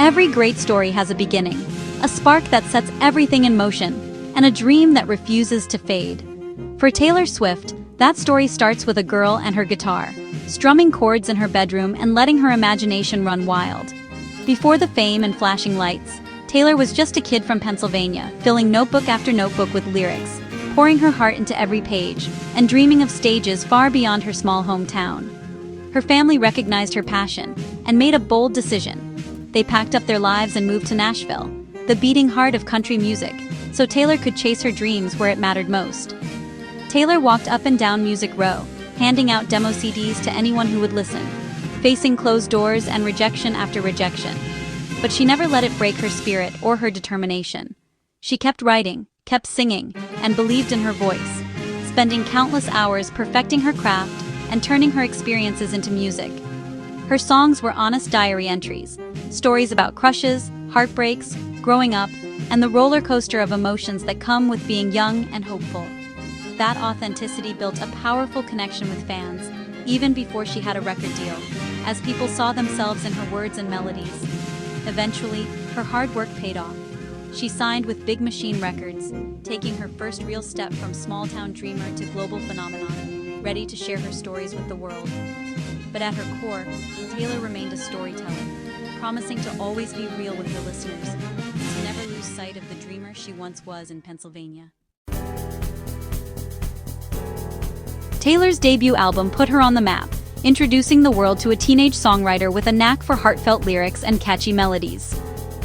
Every great story has a beginning, a spark that sets everything in motion, and a dream that refuses to fade. For Taylor Swift, that story starts with a girl and her guitar, strumming chords in her bedroom and letting her imagination run wild. Before the fame and flashing lights, Taylor was just a kid from Pennsylvania, filling notebook after notebook with lyrics, pouring her heart into every page, and dreaming of stages far beyond her small hometown. Her family recognized her passion and made a bold decision. They packed up their lives and moved to Nashville, the beating heart of country music, so Taylor could chase her dreams where it mattered most. Taylor walked up and down Music Row, handing out demo CDs to anyone who would listen, facing closed doors and rejection after rejection. But she never let it break her spirit or her determination. She kept writing, kept singing, and believed in her voice, spending countless hours perfecting her craft and turning her experiences into music. Her songs were honest diary entries, stories about crushes, heartbreaks, growing up, and the roller coaster of emotions that come with being young and hopeful. That authenticity built a powerful connection with fans, even before she had a record deal, as people saw themselves in her words and melodies. Eventually, her hard work paid off. She signed with Big Machine Records, taking her first real step from small-town dreamer to global phenomenon, ready to share her stories with the world. But at her core, Taylor remained a storyteller, promising to always be real with her listeners, and to never lose sight of the dreamer she once was in Pennsylvania. Taylor's debut album put her on the map, introducing the world to a teenage songwriter with a knack for heartfelt lyrics and catchy melodies.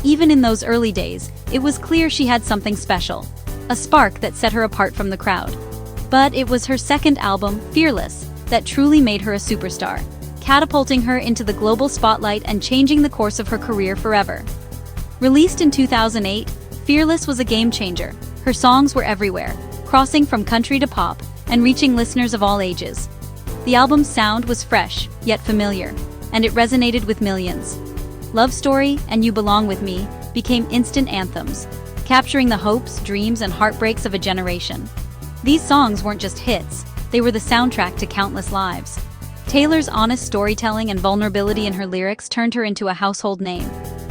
Even in those early days, it was clear she had something special, a spark that set her apart from the crowd. But it was her second album, Fearless, that truly made her a superstar, catapulting her into the global spotlight and changing the course of her career forever. Released in 2008, Fearless was a game-changer. Her songs were everywhere, crossing from country to pop, and reaching listeners of all ages. The album's sound was fresh, yet familiar, and it resonated with millions. Love Story and You Belong With Me became instant anthems, capturing the hopes, dreams, and heartbreaks of a generation. These songs weren't just hits, they were the soundtrack to countless lives. Taylor's honest storytelling and vulnerability in her lyrics turned her into a household name.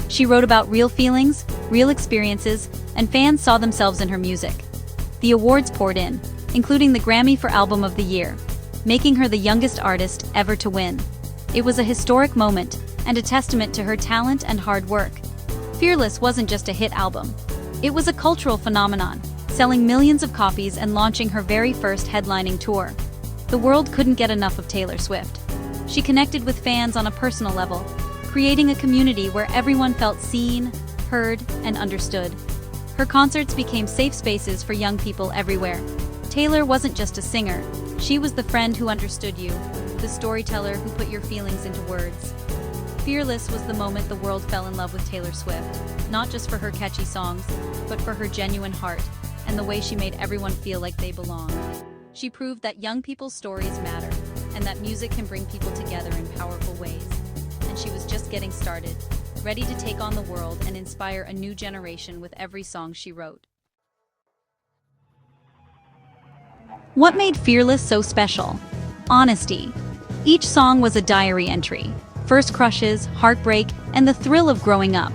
She wrote about real feelings, real experiences, and fans saw themselves in her music. The awards poured in, including the Grammy for Album of the Year, making her the youngest artist ever to win. It was a historic moment and a testament to her talent and hard work. Fearless wasn't just a hit album. It was a cultural phenomenon, selling millions of copies and launching her very first headlining tour. The world couldn't get enough of Taylor Swift. She connected with fans on a personal level, creating a community where everyone felt seen, heard, and understood. Her concerts became safe spaces for young people everywhere. Taylor wasn't just a singer, she was the friend who understood you, the storyteller who put your feelings into words. Fearless was the moment the world fell in love with Taylor Swift, not just for her catchy songs, but for her genuine heart, and the way she made everyone feel like they belonged. She proved that young people's stories matter, and that music can bring people together in powerful ways. And she was just getting started, ready to take on the world and inspire a new generation with every song she wrote. What made Fearless so special? Honesty. Each song was a diary entry. First crushes, heartbreak, and the thrill of growing up.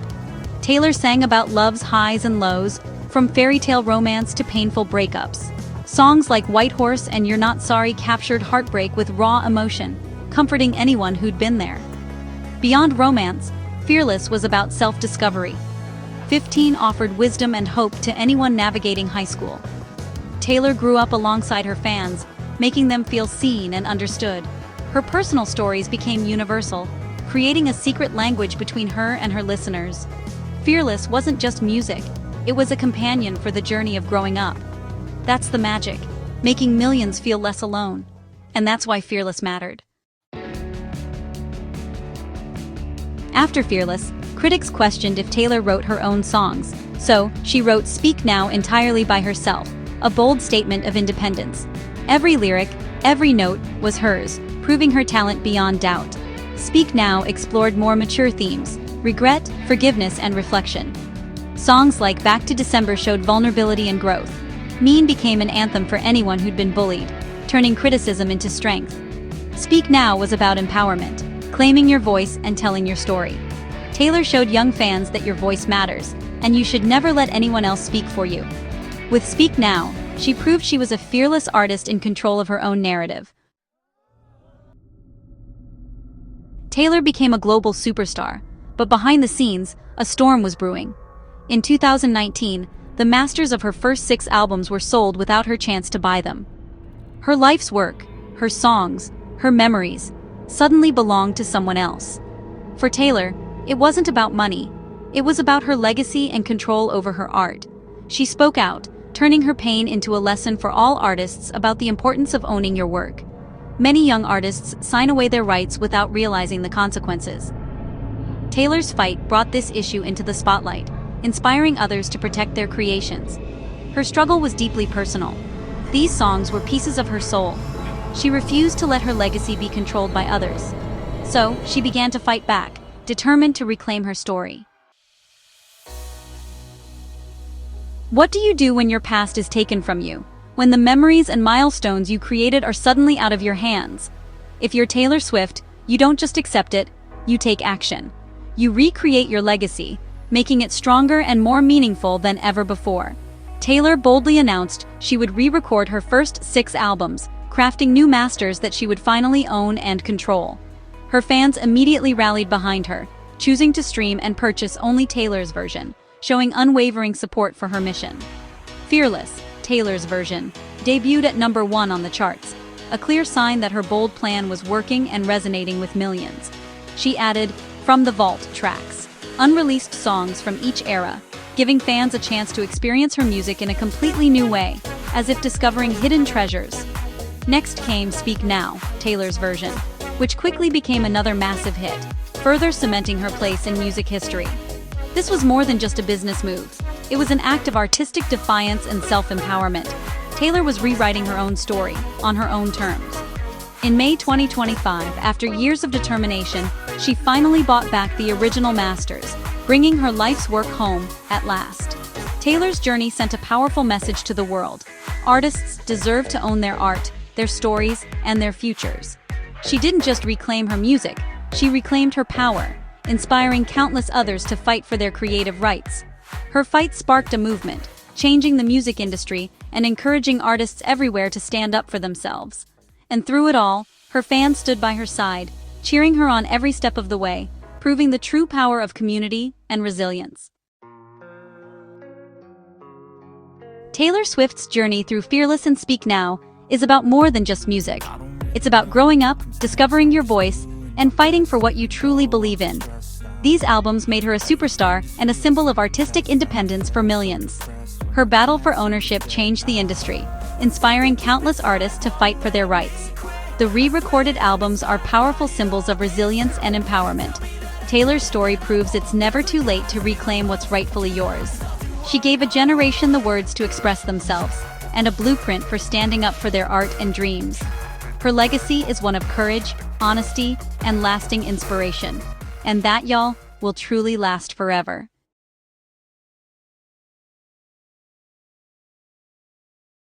Taylor sang about love's highs and lows, from fairy tale romance to painful breakups. Songs like White Horse and You're Not Sorry captured heartbreak with raw emotion, comforting anyone who'd been there. Beyond romance, Fearless was about self-discovery. 15 offered wisdom and hope to anyone navigating high school. Taylor grew up alongside her fans, making them feel seen and understood. Her personal stories became universal, creating a secret language between her and her listeners. Fearless wasn't just music, it was a companion for the journey of growing up. That's the magic, making millions feel less alone. And that's why Fearless mattered. After Fearless, critics questioned if Taylor wrote her own songs, so she wrote Speak Now entirely by herself, a bold statement of independence. Every lyric, every note was hers, proving her talent beyond doubt. Speak Now explored more mature themes, regret, forgiveness, and reflection. Songs like Back to December showed vulnerability and growth. Mean became an anthem for anyone who'd been bullied, turning criticism into strength. Speak Now was about empowerment, claiming your voice and telling your story. Taylor showed young fans that your voice matters, and you should never let anyone else speak for you. With Speak Now, she proved she was a fearless artist in control of her own narrative. Taylor became a global superstar, but behind the scenes, a storm was brewing. In 2019, the masters of her first 6 albums were sold without her chance to buy them. Her life's work, her songs, her memories, suddenly belonged to someone else. For Taylor, it wasn't about money. It was about her legacy and control over her art. She spoke out, turning her pain into a lesson for all artists about the importance of owning your work. Many young artists sign away their rights without realizing the consequences. Taylor's fight brought this issue into the spotlight, inspiring others to protect their creations. Her struggle was deeply personal. These songs were pieces of her soul. She refused to let her legacy be controlled by others. So, she began to fight back, determined to reclaim her story. What do you do when your past is taken from you? When the memories and milestones you created are suddenly out of your hands? If you're Taylor Swift, you don't just accept it, you take action. You recreate your legacy, making it stronger and more meaningful than ever before. Taylor boldly announced she would re-record her first 6 albums, crafting new masters that she would finally own and control. Her fans immediately rallied behind her, choosing to stream and purchase only Taylor's version, showing unwavering support for her mission. Fearless, Taylor's version, debuted at #1 on the charts, a clear sign that her bold plan was working and resonating with millions. She added From the Vault tracks, unreleased songs from each era, giving fans a chance to experience her music in a completely new way, as if discovering hidden treasures. Next came Speak Now, Taylor's version, which quickly became another massive hit, further cementing her place in music history. This was more than just a business move. It was an act of artistic defiance and self-empowerment. Taylor was rewriting her own story, on her own terms. In May 2025, after years of determination, she finally bought back the original masters, bringing her life's work home, at last. Taylor's journey sent a powerful message to the world. Artists deserve to own their art, their stories, and their futures. She didn't just reclaim her music, she reclaimed her power, inspiring countless others to fight for their creative rights. Her fight sparked a movement, changing the music industry and encouraging artists everywhere to stand up for themselves. And through it all, her fans stood by her side, cheering her on every step of the way, proving the true power of community and resilience. Taylor Swift's journey through Fearless and Speak Now is about more than just music. It's about growing up, discovering your voice, and fighting for what you truly believe in. These albums made her a superstar and a symbol of artistic independence for millions. Her battle for ownership changed the industry, inspiring countless artists to fight for their rights. The re-recorded albums are powerful symbols of resilience and empowerment. Taylor's story proves it's never too late to reclaim what's rightfully yours. She gave a generation the words to express themselves, and a blueprint for standing up for their art and dreams. Her legacy is one of courage, honesty, and lasting inspiration. And that, y'all, will truly last forever.